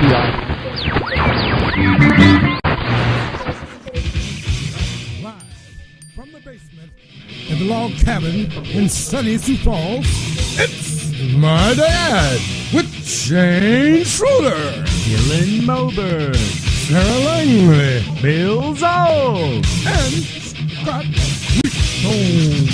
Live from the basement in the log cabin in sunny Sioux Falls, it's My Dad with Shane Schroeder, Dylan Moberg, Sarah Langley, Bill Zoll, and Scott Whitstone.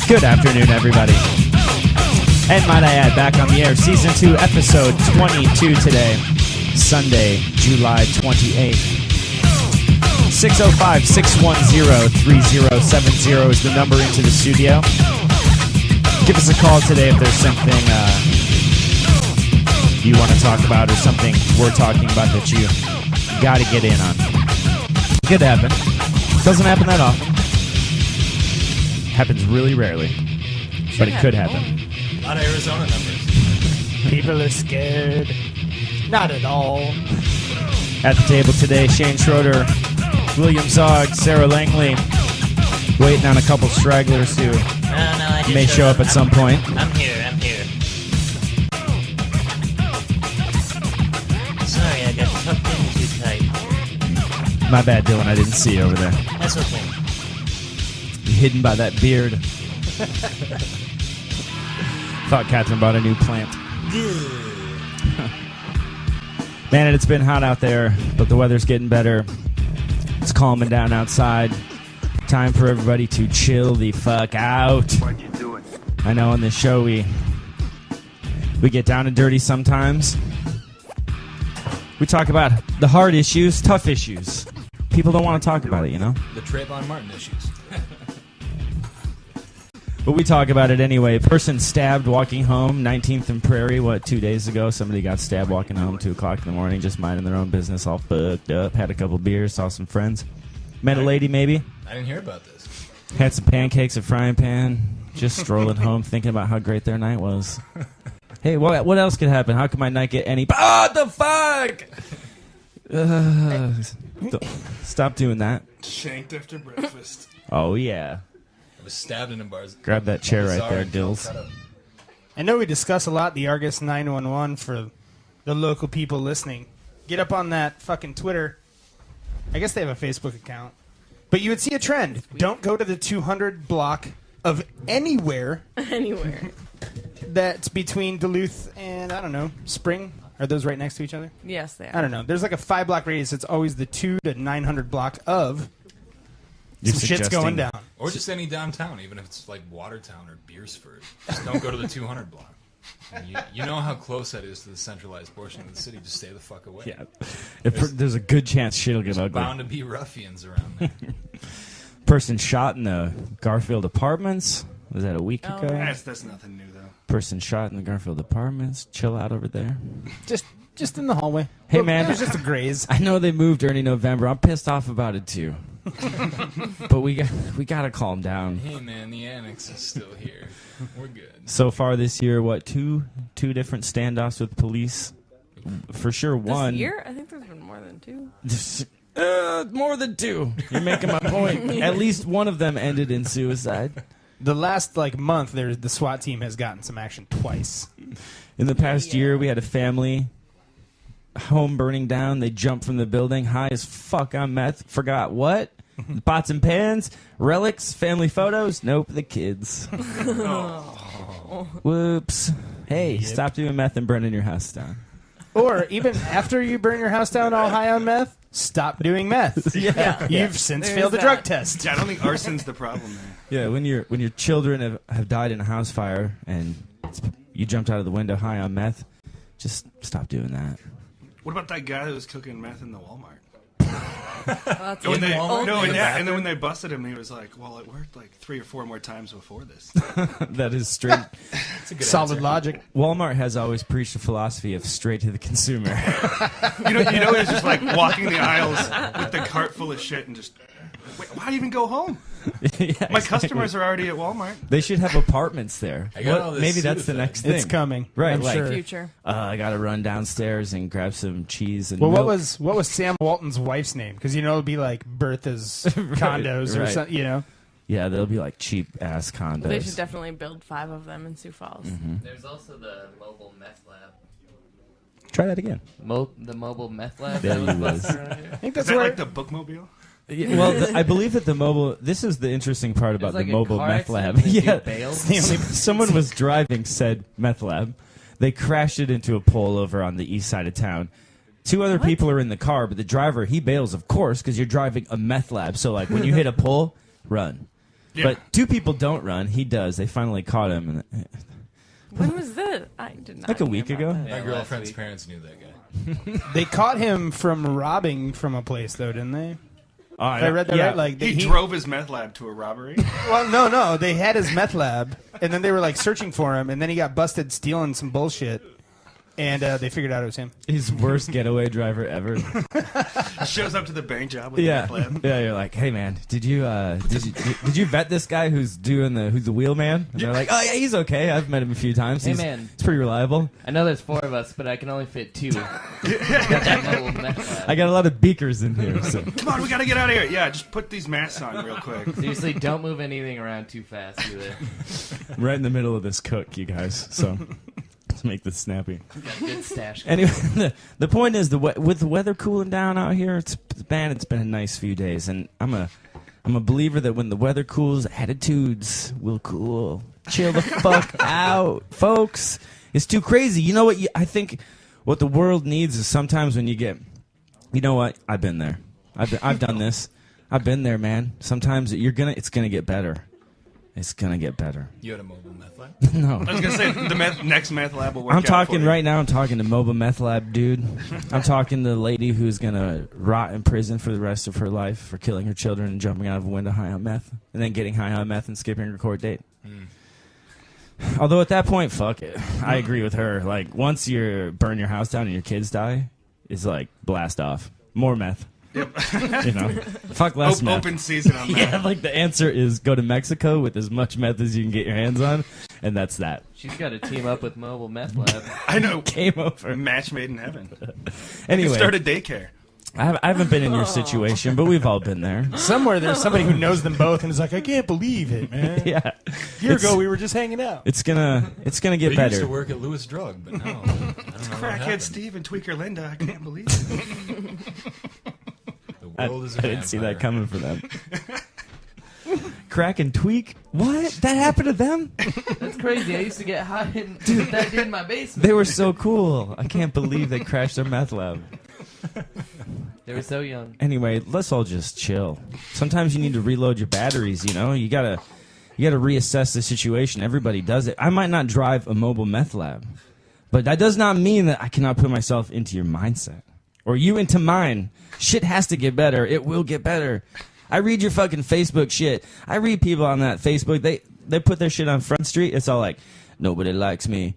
Good afternoon, everybody. And might I add, back on the air, Season 2, Episode 22 today, Sunday, July 28th. 605-610-3070 is the number into the studio. Give us a call today if there's something you want to talk about or something we're talking about that you got to get in on. Could happen. Doesn't happen that often. Happens really rarely, but it could happen. A lot of Arizona numbers. People are scared. Not at all. At the table today, Shane Schroeder, William Zog, Sarah Langley, waiting on a couple stragglers who may show up at some point. I'm here. Sorry, I got tucked in too tight. My bad, Dylan, I didn't see you over there. That's okay. Hidden by that beard. Thought Catherine bought a new plant. Man, it's been hot out there, but the weather's getting better. It's calming down outside. Time for everybody to chill the fuck out. What you doing? I know on this show we get down and dirty sometimes. We talk about the hard issues, tough issues. People don't want to talk about it, you know? The Trayvon Martin issues. But we talk about it anyway. Person stabbed walking home, 19th and Prairie, 2 days ago? Somebody got stabbed walking home, 2 o'clock in the morning, just minding their own business, all fucked up. Had a couple beers, saw some friends. Met a lady, maybe. I didn't hear about this. Had some pancakes at Frying Pan. Just strolling home, thinking about how great their night was. Hey, what else could happen? How could my night get any... What the fuck? Stop doing that. Shanked after breakfast. Oh, yeah. I was stabbed in a bar. Grab that chair right there, Dills. I know we discuss a lot the Argus 911 for the local people listening. Get up on that fucking Twitter. I guess they have a Facebook account. But you would see a trend. Don't go to the 200 block of anywhere. Anywhere. That's between Duluth and, I don't know, Spring. Are those right next to each other? Yes, they are. I don't know. There's like a 5-block radius. It's always the 2 to 900 block of You're some shit's going down. Or just any downtown, even if it's like Watertown or Beersford. Just don't go to the 200 block. You know how close that is to the centralized portion of the city. Just stay the fuck away. Yeah, there's a good chance shit'll get ugly. Bound to be ruffians around there. Person shot in the Garfield Apartments. Was that a week ago? That's nothing new, though. Person shot in the Garfield Apartments. Chill out over there. Just in the hallway. Hey, man. There's just a graze. I know they moved early November. I'm pissed off about it, too. But we got to calm down. Hey, man, the annex is still here. We're good. So far this year, two different standoffs with police? For sure, one. This year? I think there's been more than 2. More than 2. You're making my point. At least one of them ended in suicide. The last month, the SWAT team has gotten some action twice. In the past year, we had a family home burning down. They jumped from the building, high as fuck on meth. Forgot what? Pots and pans, relics, family photos. Nope, the kids. Whoops. Hey, stop doing meth and burning your house down. Or even after you burn your house down all high on meth, stop doing meth. Yeah. You've since failed the drug test. Yeah, I don't think arson's the problem there. Yeah, when your children have died in a house fire and you jumped out of the window high on meth, just stop doing that. What about that guy that was cooking meth in the Walmart? And then when they busted him, he was like, "Well, it worked like 3 or 4 more times before this." That is straight. Solid answer. logic. Walmart has always preached a philosophy of straight to the consumer. you know, he was just like walking the aisles with the cart full of shit and just Wait, why even go home? Yeah, My customers are already at Walmart. They should have apartments there. I got all this Maybe that's the Sudafed. next thing. It's coming. Right, I'm like, sure. Future. I got to run downstairs and grab some cheese and Well, milk. what was Sam Walton's wife's name? Because it'd be like Bertha's condos or right. something. Yeah, they'll be like cheap ass condos. They should definitely build 5 of them in Sioux Falls. There's also the mobile meth lab. Try that again. The mobile meth lab. There that you was was. busted around here. I think that's Is that where. like the bookmobile? Yeah, well, I believe that the mobile. This is the interesting part about There's like the a mobile car meth accident lab. and they do Yeah, bail. someone was driving said meth lab. They crashed it into a pole over on the east side of town. 2 other people are in the car, but the driver, he bails, of course, because you're driving a meth lab. So, like, when you hit a pole, run. Yeah. But 2 people don't run. He does. They finally caught him. And, When was this? I did not. Like a hear week about ago? that. My Yeah, girlfriend's last week. parents knew that guy. They caught him from robbing from a place, though, didn't they? oh, I read that yeah. right. Like He drove his meth lab to a robbery. Well, no. They had his meth lab, and then they were like searching for him, and then he got busted stealing some bullshit, and they figured out it was him. His worst getaway driver ever. Shows up to the bank job with Yeah, the meth lab. yeah. You're like, hey man, did you vet this guy who's the wheelman? And they're like, oh yeah, he's okay. I've met him a few times. Hey, He's man. it's pretty reliable. I know there's 4 of us, but I can only fit 2. Got that mobile meth lab. I got a lot of beakers in here. So. Come on, we gotta get out of here. Yeah, just put these masks on real quick. Seriously, don't move anything around too fast either. Right in the middle of this cook, you guys. So let's make this snappy. Got a good stash. Anyway, the point is, with the weather cooling down out here, it's been a nice few days, and I'm a believer that when the weather cools, attitudes will cool. Chill the fuck out, folks. It's too crazy. You know what? I think what the world needs is sometimes when you get, you know what? I've been there. I've done this. I've been there, man. Sometimes it's gonna get better. It's gonna get better. You had a mobile meth lab? No. I was gonna say the next meth lab will work. I'm out talking for you. right now. I'm talking to mobile meth lab dude. I'm talking to the lady who's gonna rot in prison for the rest of her life for killing her children and jumping out of a window high on meth, and then getting high on meth and skipping her court date. Although at that point, fuck it. I agree with her. Like once you burn your house down and your kids die, it's like blast off. More meth. Yep. You know, fuck less meth. Open season on that. Yeah, like the answer is go to Mexico with as much meth as you can get your hands on, and that's that. She's got to team up with mobile meth lab. I know. Game over. Match made in heaven. Anyway, Start a daycare. I haven't been in your situation, but we've all been there. Somewhere there's somebody who knows them both and is like, I can't believe it, man. Yeah, A year ago we were just hanging out. it's gonna get They used better. to work at Lewis Drug, but now I don't know what Crackhead happened. Steve and Tweaker Linda. I can't believe it. The I world is a didn't see that vampire. coming for them. Crack and tweak? What? That happened to them? That's crazy. I used to get high and that dude in my basement. They were so cool. I can't believe they crashed their meth lab. They were so young. Anyway, let's all just chill. Sometimes you need to reload your batteries, you know? You gotta reassess the situation. Everybody does it. I might not drive a mobile meth lab, but that does not mean that I cannot put myself into your mindset. Or you into mine. Shit has to get better. It will get better. I read your fucking Facebook shit. I read people on that Facebook. They put their shit on Front Street. It's all like, nobody likes me,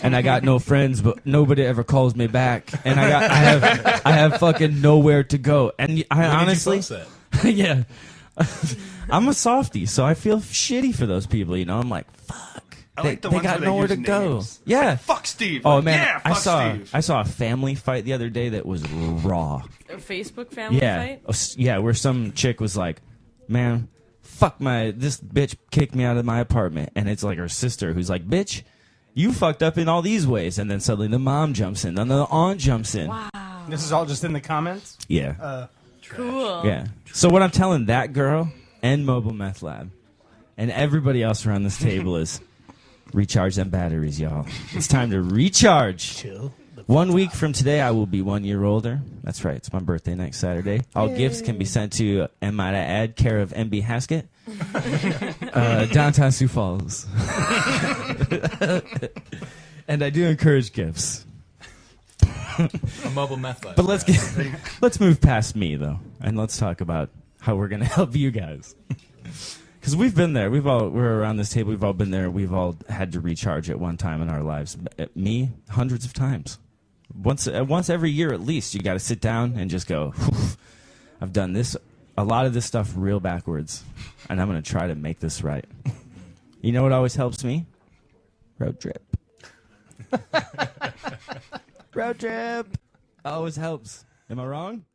and I got no friends, but nobody ever calls me back, and I have fucking nowhere to go. And I When did you honestly, post that? yeah, I'm a softie, so I feel shitty for those people. You know, I'm like, fuck, I they, like the they ones got where they nowhere to use go. names. Yeah. Fuck Steve. Oh Like, man, yeah, I fuck Steve. saw a family fight the other day that was raw. A Facebook family Yeah, fight? yeah, where some chick was like, man, fuck this bitch kicked me out of my apartment, and it's like her sister who's like, bitch, you fucked up in all these ways, and then suddenly the mom jumps in, then the aunt jumps in. Wow. This is all just in the comments? Yeah, Cool. yeah. So what I'm telling that girl and Mobile Meth Lab and everybody else around this table is recharge them batteries, y'all. It's time to recharge. Chill. 1 week from today, I will be 1 year older. That's right. It's my birthday next Saturday. All gifts can be sent to, might I add, care of MB Haskett, downtown Sioux Falls. And I do encourage gifts. A mobile meth lab. But let's move past me though, and let's talk about how we're gonna help you guys. Because we've been there. We're around this table. We've all been there. We've all had to recharge at one time in our lives. Me, hundreds of times. Once every year at least, you got to sit down and just go, I've done this a lot of this stuff real backwards, and I'm going to try to make this right. You know what always helps me? Road trip. Road trip always helps. Am I wrong?